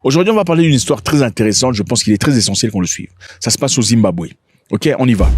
Aujourd'hui, on va parler d'une histoire très intéressante. Je pense qu'il est très essentiel qu'on le suive. Ça se passe au Zimbabwe. Ok, on y va.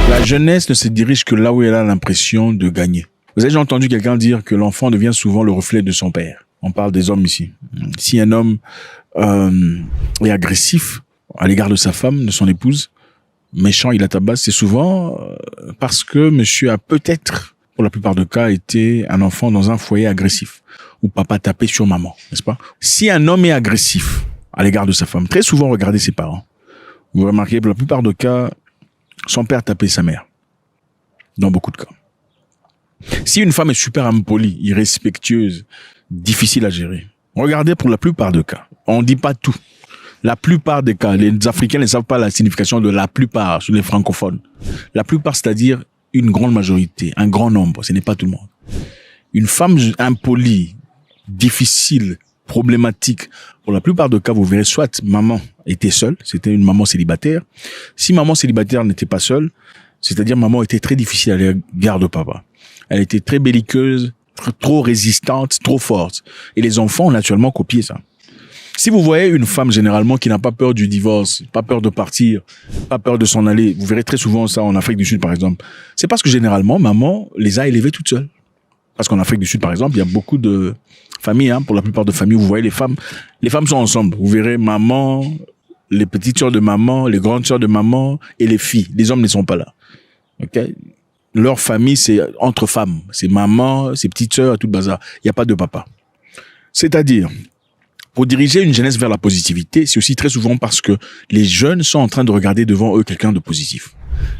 La jeunesse ne se dirige que là où elle a l'impression de gagner. Vous avez déjà entendu quelqu'un dire que l'enfant devient souvent le reflet de son père. On parle des hommes ici. Si un homme est agressif à l'égard de sa femme, de son épouse, méchant, il la tabasse, c'est souvent parce que monsieur a peut-être, pour la plupart des cas, été un enfant dans un foyer agressif, où papa tapait sur maman, n'est-ce pas? Si un homme est agressif à l'égard de sa femme, très souvent, regardez ses parents. Vous remarquez, pour la plupart des cas, son père tapait sa mère. Dans beaucoup de cas. Si une femme est super impolie, irrespectueuse, difficile à gérer, regardez pour la plupart des cas. On dit pas tout. La plupart des cas, les Africains ne savent pas la signification de la plupart sur les francophones. La plupart, c'est-à-dire une grande majorité, un grand nombre, ce n'est pas tout le monde. Une femme impolie, difficile, problématique, pour la plupart des cas, vous verrez soit maman était seule, c'était une maman célibataire. Si maman célibataire n'était pas seule, c'est-à-dire maman était très difficile à l'égard de papa. Elle était très belliqueuse, trop résistante, trop forte. Et les enfants ont naturellement copié ça. Si vous voyez une femme généralement qui n'a pas peur du divorce, pas peur de partir, pas peur de s'en aller, vous verrez très souvent ça en Afrique du Sud par exemple, c'est parce que généralement maman les a élevées toutes seules. Parce qu'en Afrique du Sud par exemple, il y a beaucoup de familles, pour la plupart de familles, vous voyez les femmes sont ensemble. Vous verrez maman, les petites sœurs de maman, les grandes sœurs de maman et les filles. Les hommes ne sont pas là. Ok? Leur famille, c'est entre femmes. C'est maman, ses petites sœurs, tout le bazar. Il n'y a pas de papa. C'est-à-dire, pour diriger une jeunesse vers la positivité, c'est aussi très souvent parce que les jeunes sont en train de regarder devant eux quelqu'un de positif.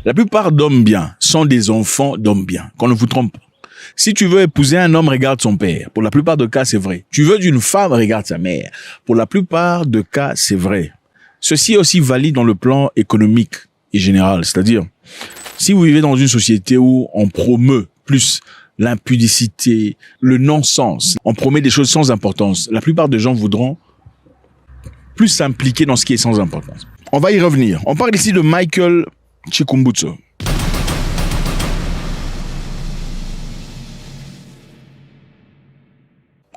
La plupart d'hommes bien sont des enfants d'hommes bien. Qu'on ne vous trompe pas. Si tu veux épouser un homme, regarde son père. Pour la plupart des cas, c'est vrai. Tu veux d'une femme, regarde sa mère. Pour la plupart des cas, c'est vrai. Ceci est aussi valide dans le plan économique et général. C'est-à-dire, si vous vivez dans une société où on promeut plus l'impudicité, le non-sens, on promet des choses sans importance, la plupart des gens voudront plus s'impliquer dans ce qui est sans importance. On va y revenir. On parle ici de Michael Chikumbutso.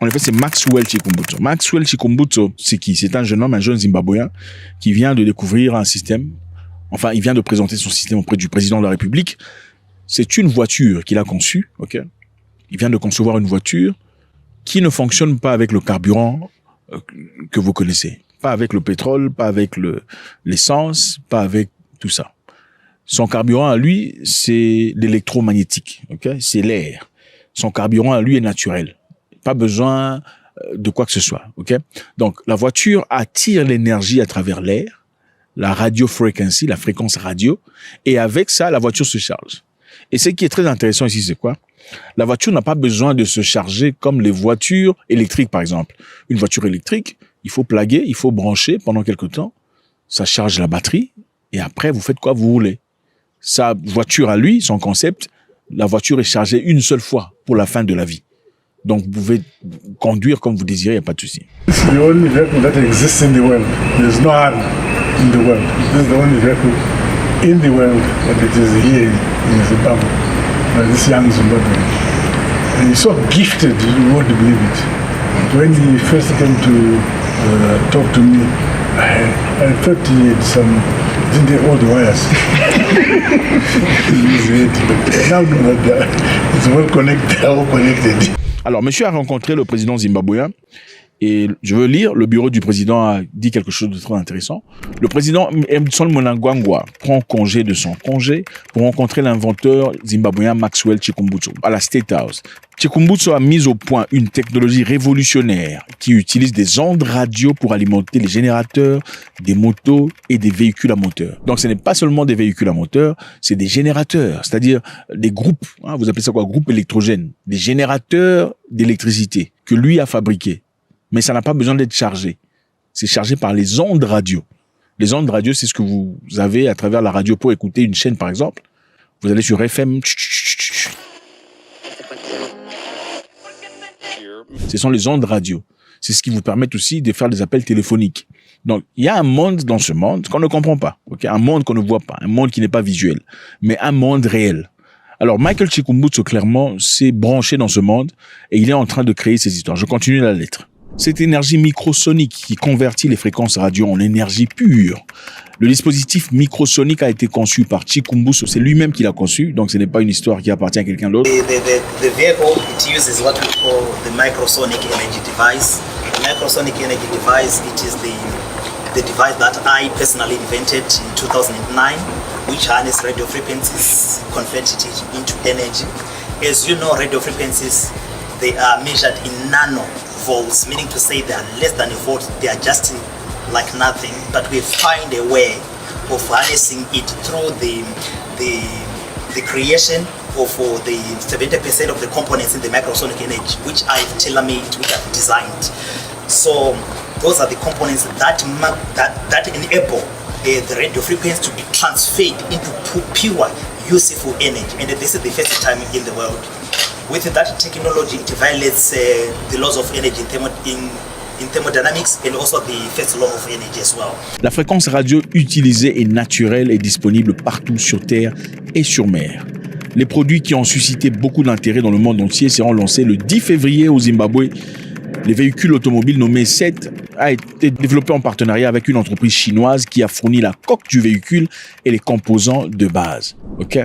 En effet, c'est Maxwell Chikumbutso. Maxwell Chikumbutso, c'est qui? C'est un jeune homme, un jeune Zimbabwéen qui vient de découvrir un système. Enfin, il vient de présenter son système auprès du président de la République. C'est une voiture qu'il a conçue, ok? Il vient de concevoir une voiture qui ne fonctionne pas avec le carburant que vous connaissez. Pas avec le pétrole, pas avec l'essence, pas avec tout ça. Son carburant à lui, c'est l'électromagnétique, ok? C'est l'air. Son carburant à lui est naturel. Pas besoin de quoi que ce soit, ok? Donc, la voiture attire l'énergie à travers l'air, la radio frequency, la fréquence radio, et avec ça, la voiture se charge. Et ce qui est très intéressant ici, c'est quoi? La voiture n'a pas besoin de se charger comme les voitures électriques, par exemple. Une voiture électrique, il faut plaguer, il faut brancher pendant quelque temps, ça charge la batterie, et après, vous faites quoi? Vous roulez. Sa voiture à lui, son concept, la voiture est chargée une seule fois pour la fin de la vie. Donc, vous pouvez conduire comme vous désirez, il n'y a pas de souci. It's the only vehicle that exists in the world. There's no other in the world. This is the only vehicle in the world that it is here in Zimbabwe. This young Zimbabwean. And he's so gifted, you won't believe it. When he first came to talk to me, I thought he had didn't have all the wires. Now that it's well connected, all connected. Alors, monsieur a rencontré le président zimbabwéen et je veux lire, le bureau du président a dit quelque chose de très intéressant. Le président Emmerson Mnangagwa prend congé de son congé pour rencontrer l'inventeur zimbabwéen Maxwell Chikumbutso à la State House. Chikumbutso a mis au point une technologie révolutionnaire qui utilise des ondes radio pour alimenter les générateurs des motos et des véhicules à moteur. Donc ce n'est pas seulement des véhicules à moteur, c'est des générateurs, c'est-à-dire des groupes, vous appelez ça quoi, groupes électrogènes, des générateurs d'électricité que lui a fabriqués. Mais ça n'a pas besoin d'être chargé. C'est chargé par les ondes radio. Les ondes radio, c'est ce que vous avez à travers la radio pour écouter une chaîne, par exemple. Vous allez sur FM. Ce sont les ondes radio. C'est ce qui vous permet aussi de faire des appels téléphoniques. Donc, il y a un monde dans ce monde qu'on ne comprend pas. Okay? Un monde qu'on ne voit pas. Un monde qui n'est pas visuel. Mais un monde réel. Alors, Michael Chikumbutso, clairement, s'est branché dans ce monde et il est en train de créer ses histoires. Je continue la lettre. Cette énergie microsonique qui convertit les fréquences radio en énergie pure. Le dispositif microsonique a été conçu par Chikumbutso, c'est lui-même qui l'a conçu, donc ce n'est pas une histoire qui appartient à quelqu'un d'autre. The vehicle, it uses what we call the microsonic energy device. The microsonic energy device, it is the device that I personally invented in 2009, which harness radio frequencies, converted it into energy. As you know, radio frequencies, they are measured in nanovolts, meaning to say they are less than a volt, they are just like nothing, but we find a way of harnessing it through the creation of the 70% of the components in the microsonic energy, which I've tailor-made, which I've designed. So those are the components that enable the radio frequency to be transferred into pure, useful energy, and this is the first time in the world. With that technology, it violates the laws of energy in thermodynamics and also the first law of energy as well. La fréquence radio utilisée est naturelle et disponible partout sur Terre et sur mer. Les produits qui ont suscité beaucoup d'intérêt dans le monde entier seront lancés le 10 février au Zimbabwe. Les véhicules automobiles nommés 7 a été développé en partenariat avec une entreprise chinoise qui a fourni la coque du véhicule et les composants de base. Ok?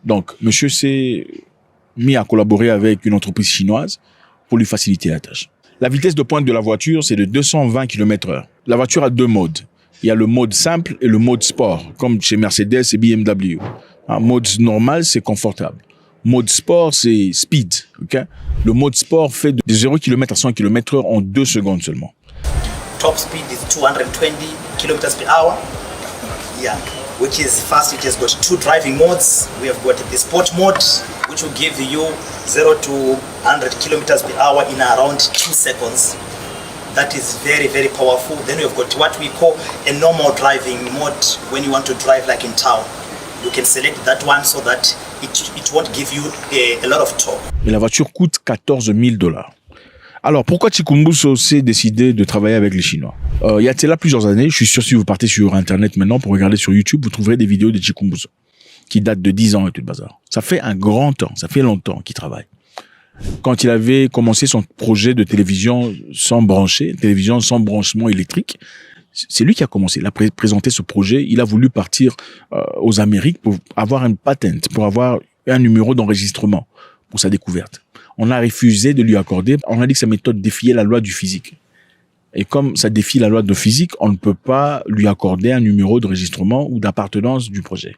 Donc, monsieur s'est mis à collaborer avec une entreprise chinoise pour lui faciliter la tâche. La vitesse de pointe de la voiture, c'est de 220 km/h. La voiture a deux modes. Il y a le mode simple et le mode sport, comme chez Mercedes et BMW. Un mode normal, c'est confortable. Mode sport, c'est speed. Okay? Le mode sport fait de 0 km à 100 km/h en 2 secondes seulement. Top speed is 220 km/h. Yeah, which is fast. It has got 2 driving modes. We have got the sport mode, which will give you 0 to 100 km/h in around 2 seconds. That is very, very powerful. Then we've got what we call a normal driving mode when you want to drive like in town. You can select that one so that it won't give you a lot of torque. Et la voiture coûte 14 000 $. Alors, pourquoi Chikumbutso s'est décidé de travailler avec les Chinois? Il y a là plusieurs années, je suis sûr si vous partez sur Internet maintenant pour regarder sur YouTube, vous trouverez des vidéos de Chikumbutso qui datent de 10 ans et tout le bazar. Ça fait un grand temps, ça fait longtemps qu'il travaille. Quand il avait commencé son projet de télévision sans brancher, télévision sans branchement électrique, c'est lui qui a commencé. Il a présenté ce projet. Il a voulu partir aux Amériques pour avoir une patente, pour avoir un numéro d'enregistrement pour sa découverte. On a refusé de lui accorder. On a dit que sa méthode défiait la loi du physique. Et comme ça défie la loi de physique, on ne peut pas lui accorder un numéro d'enregistrement ou d'appartenance du projet.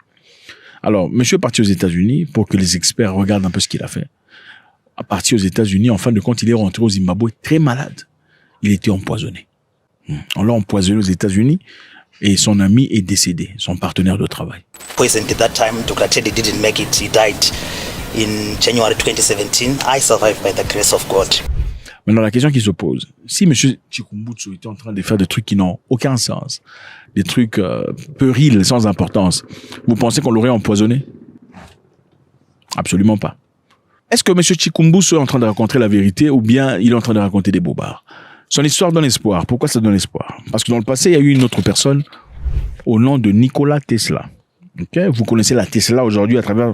Alors, monsieur est parti aux États-Unis pour que les experts regardent un peu ce qu'il a fait. À partir aux États-Unis, en fin de compte, il est rentré au Zimbabwe très malade. Il était empoisonné. On l'a empoisonné aux États-Unis et son ami est décédé, son partenaire de travail. Poisoned at that time, Dr. Teddy didn't make it. He died in January 2017. I survived by the grace of God. Maintenant, la question qui se pose, si monsieur Chikumbutso était en train de faire des trucs qui n'ont aucun sens, des trucs puérils, sans importance, vous pensez qu'on l'aurait empoisonné? Absolument pas. Est-ce que monsieur Chikumbutso est en train de raconter la vérité ou bien il est en train de raconter des bobards? Son histoire donne espoir. Pourquoi ça donne espoir? Parce que dans le passé, il y a eu une autre personne au nom de Nikola Tesla. Okay? Vous connaissez la Tesla aujourd'hui à travers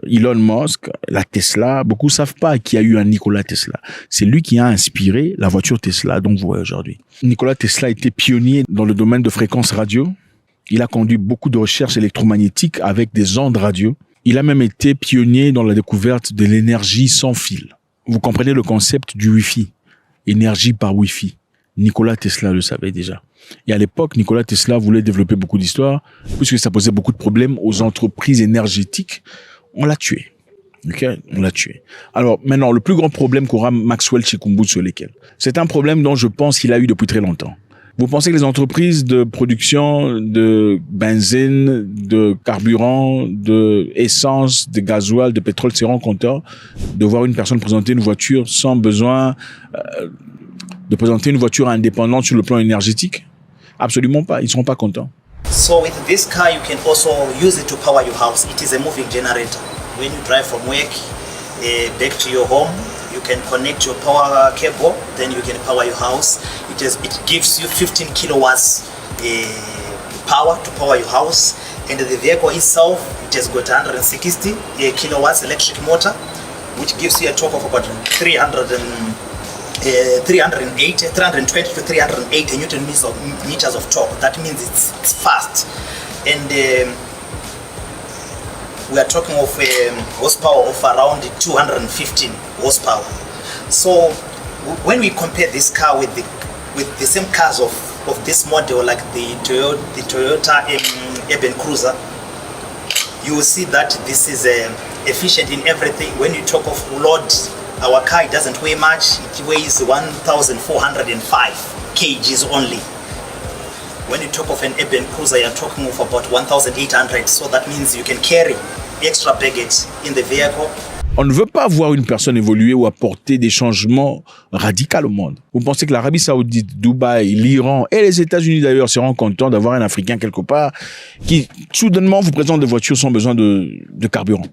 Elon Musk. La Tesla, beaucoup ne savent pas qu'il y a eu un Nikola Tesla. C'est lui qui a inspiré la voiture Tesla dont vous voyez aujourd'hui. Nikola Tesla était pionnier dans le domaine de fréquences radio. Il a conduit beaucoup de recherches électromagnétiques avec des ondes radio. Il a même été pionnier dans la découverte de l'énergie sans fil. Vous comprenez le concept du Wi-Fi. Énergie par Wi-Fi. Nikola Tesla le savait déjà. Et à l'époque, Nikola Tesla voulait développer beaucoup d'histoires, puisque ça posait beaucoup de problèmes aux entreprises énergétiques. On l'a tué. Okay? On l'a tué. Alors, maintenant, le plus grand problème qu'aura Maxwell Chikumbutso, lequel? C'est un problème dont je pense qu'il a eu depuis très longtemps. Vous pensez que les entreprises de production de benzine, de carburant, de essence, de gasoil, de pétrole seront contents de voir une personne présenter une voiture sans besoin de présenter une voiture indépendante sur le plan énergétique? Absolument pas. Ils seront pas contents. So with this car, you can also use it to power your house. It is a moving generator. When you drive from work back to your home, you can connect your power cable, then you can power your house. It gives you 15 kilowatts power to power your house. And the vehicle itself, it has got 160 kilowatts electric motor, which gives you a torque of about 300 320 to 380 Newton meters of torque. That means it's fast. And we are talking of horsepower of around 215 horsepower. So when we compare this car with the same cars of this model, like the Toyota Urban Cruiser, you will see that this is efficient in everything. When you talk of load, our car, it doesn't weigh much. It weighs 1,405 kgs only. When you talk of an Urban Cruiser, you're talking of about 1,800. So that means you can carry extra baggage in the vehicle. On ne veut pas voir une personne évoluer ou apporter des changements radicaux au monde. Vous pensez que l'Arabie Saoudite, Dubaï, l'Iran et les États-Unis d'ailleurs seront contents d'avoir un Africain quelque part qui soudainement vous présente des voitures sans besoin de carburant?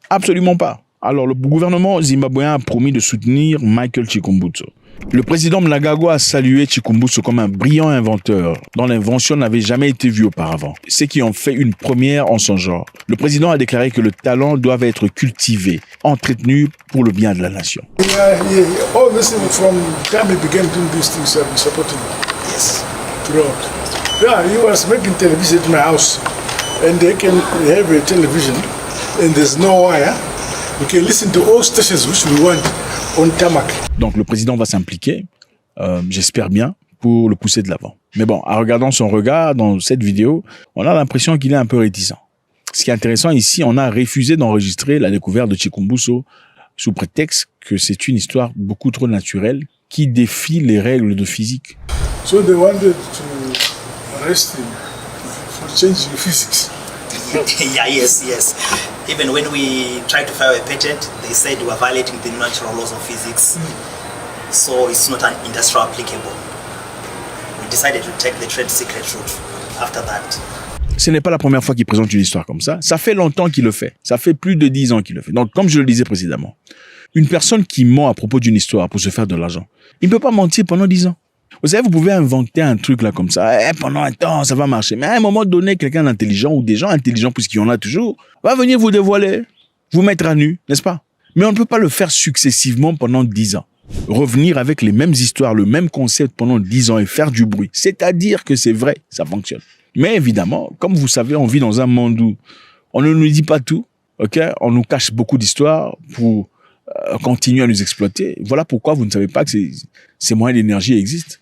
Absolument pas. Alors le gouvernement zimbabwéen a promis de soutenir Michael Chikumbutso. Le président Mnangagwa a salué Chikumbutso comme un brillant inventeur dont l'invention n'avait jamais été vue auparavant, ce qui en fait une première en son genre. Le président a déclaré que le talent doit être cultivé, entretenu pour le bien de la nation. All this thing from time he began doing these things, I've been supporting him. Yes. Throughout. Yeah, he was making television at my house, and they can have a television, and there's no wire. We can listen to all stations which we want on tarmac. Donc le président va s'impliquer, j'espère bien, pour le pousser de l'avant. Mais bon, en regardant son regard dans cette vidéo, on a l'impression qu'il est un peu réticent. Ce qui est intéressant ici, on a refusé d'enregistrer la découverte de Chikumbutso sous prétexte que c'est une histoire beaucoup trop naturelle qui défie les règles de physique. So they wanted to arrest him for changing physics. Yeah, yes. Even when we tried to file a patent, they said we are violating the natural laws of physics. So it's not an industrial applicable. We decided to take the trade secret route after that. Ce n'est pas la première fois qu'il présente une histoire comme ça. Ça fait longtemps qu'il le fait. Ça fait plus de 10 ans qu'il le fait. Donc, comme je le disais précédemment, une personne qui ment à propos d'une histoire pour se faire de l'argent, il ne peut pas mentir pendant 10 ans. Vous savez, vous pouvez inventer un truc là comme ça. Pendant un temps, ça va marcher. Mais à un moment donné, quelqu'un d'intelligent ou des gens intelligents, puisqu'il y en a toujours, va venir vous dévoiler, vous mettre à nu, n'est-ce pas? Mais on ne peut pas le faire successivement pendant 10 ans. Revenir avec les mêmes histoires, le même concept pendant 10 ans et faire du bruit. C'est-à-dire que c'est vrai, ça fonctionne. Mais évidemment, comme vous savez, on vit dans un monde où on ne nous dit pas tout, ok? On nous cache beaucoup d'histoires pour continuer à nous exploiter. Voilà pourquoi vous ne savez pas que ces moyens d'énergie existent.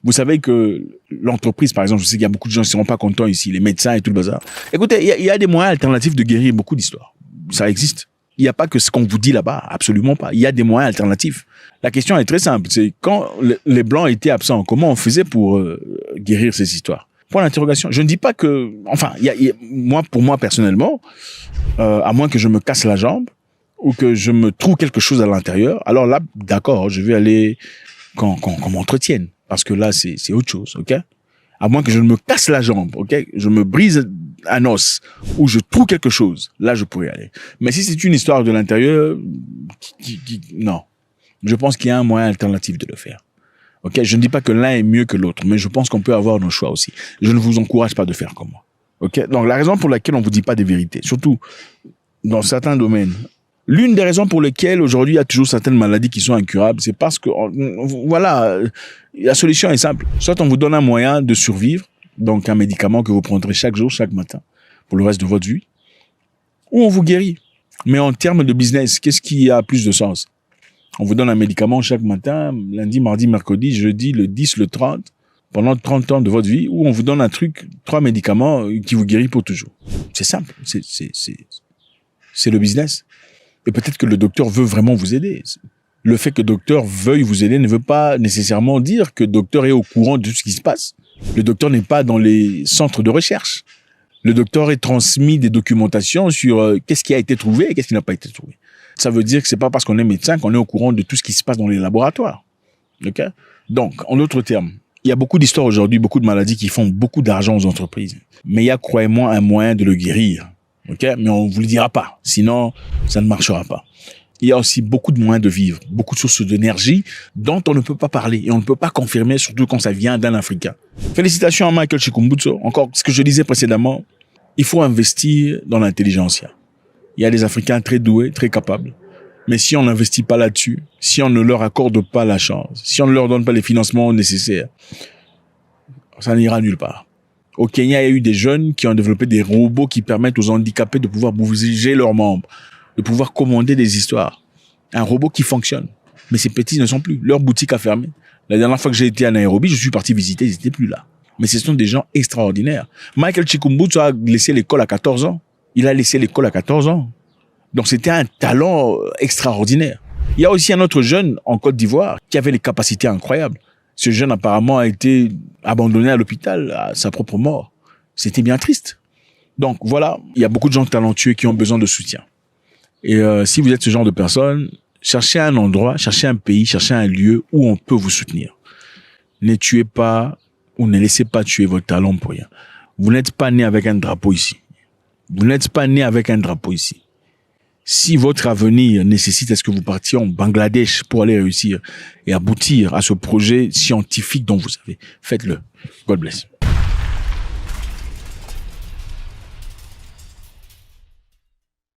Vous savez que l'entreprise, par exemple, je sais qu'il y a beaucoup de gens qui ne seront pas contents ici, les médecins et tout le bazar. Écoutez, il y a des moyens alternatifs de guérir beaucoup d'histoires. Ça existe. Il n'y a pas que ce qu'on vous dit là-bas, absolument pas. Il y a des moyens alternatifs. La question est très simple. C'est quand les Blancs étaient absents, comment on faisait pour guérir ces histoires? Point d'interrogation. Je ne dis pas que... Enfin, pour moi, personnellement, à moins que je me casse la jambe ou que je me trouve quelque chose à l'intérieur, alors là, d'accord, je vais aller qu'on m'entretienne. Parce que là, c'est autre chose, ok? À moins que je ne me casse la jambe, ok? Je me brise un os ou je trouve quelque chose. Là, je pourrais aller. Mais si c'est une histoire de l'intérieur, non. Je pense qu'il y a un moyen alternatif de le faire. Ok? Je ne dis pas que l'un est mieux que l'autre, mais je pense qu'on peut avoir nos choix aussi. Je ne vous encourage pas de faire comme moi. Ok? Donc, la raison pour laquelle on vous dit pas des vérités, surtout dans certains domaines, l'une des raisons pour lesquelles aujourd'hui il y a toujours certaines maladies qui sont incurables, c'est parce que, voilà, la solution est simple. Soit on vous donne un moyen de survivre, donc un médicament que vous prendrez chaque jour, chaque matin, pour le reste de votre vie, ou on vous guérit. Mais en termes de business, qu'est-ce qui a plus de sens? On vous donne un médicament chaque matin, lundi, mardi, mercredi, jeudi, le 10, le 30, pendant 30 ans de votre vie, ou on vous donne un truc, 3 médicaments qui vous guérit pour toujours. C'est simple. C'est le business. Et peut-être que le docteur veut vraiment vous aider. Le fait que le docteur veuille vous aider ne veut pas nécessairement dire que le docteur est au courant de tout ce qui se passe. Le docteur n'est pas dans les centres de recherche. Le docteur est transmis des documentations sur qu'est-ce qui a été trouvé et qu'est-ce qui n'a pas été trouvé. Ça veut dire que c'est pas parce qu'on est médecin qu'on est au courant de tout ce qui se passe dans les laboratoires. Ok? Donc, en d'autres termes, il y a beaucoup d'histoires aujourd'hui, beaucoup de maladies qui font beaucoup d'argent aux entreprises. Mais il y a, croyez-moi, un moyen de le guérir. Ok? Mais on vous le dira pas. Sinon, ça ne marchera pas. Il y a aussi beaucoup de moyens de vivre, beaucoup de sources d'énergie dont on ne peut pas parler et on ne peut pas confirmer, surtout quand ça vient d'un Africain. Félicitations à Michael Chikumbutso. Encore ce que je disais précédemment, il faut investir dans l'intelligentsia. Il y a des Africains très doués, très capables. Mais si on n'investit pas là-dessus, si on ne leur accorde pas la chance, si on ne leur donne pas les financements nécessaires, ça n'ira nulle part. Au Kenya, il y a eu des jeunes qui ont développé des robots qui permettent aux handicapés de pouvoir bouger leurs membres, de pouvoir commander des histoires. Un robot qui fonctionne. Mais ces petits ne sont plus. Leur boutique a fermé. La dernière fois que j'ai été à Nairobi, je suis parti visiter, ils n'étaient plus là. Mais ce sont des gens extraordinaires. Michael Chikumbutsu a laissé l'école à 14 ans. Il a laissé l'école à 14 ans. Donc c'était un talent extraordinaire. Il y a aussi un autre jeune en Côte d'Ivoire qui avait des capacités incroyables. Ce jeune apparemment a été abandonné à l'hôpital à sa propre mort. C'était bien triste. Donc voilà, il y a beaucoup de gens talentueux qui ont besoin de soutien. Et si vous êtes ce genre de personne, cherchez un endroit, cherchez un pays, cherchez un lieu où on peut vous soutenir. Ne tuez pas ou ne laissez pas tuer votre talent pour rien. Vous n'êtes pas né avec un drapeau ici. Vous n'êtes pas né avec un drapeau ici. Si votre avenir nécessite à ce que vous partiez en Bangladesh pour aller réussir et aboutir à ce projet scientifique dont vous savez, faites-le. God bless.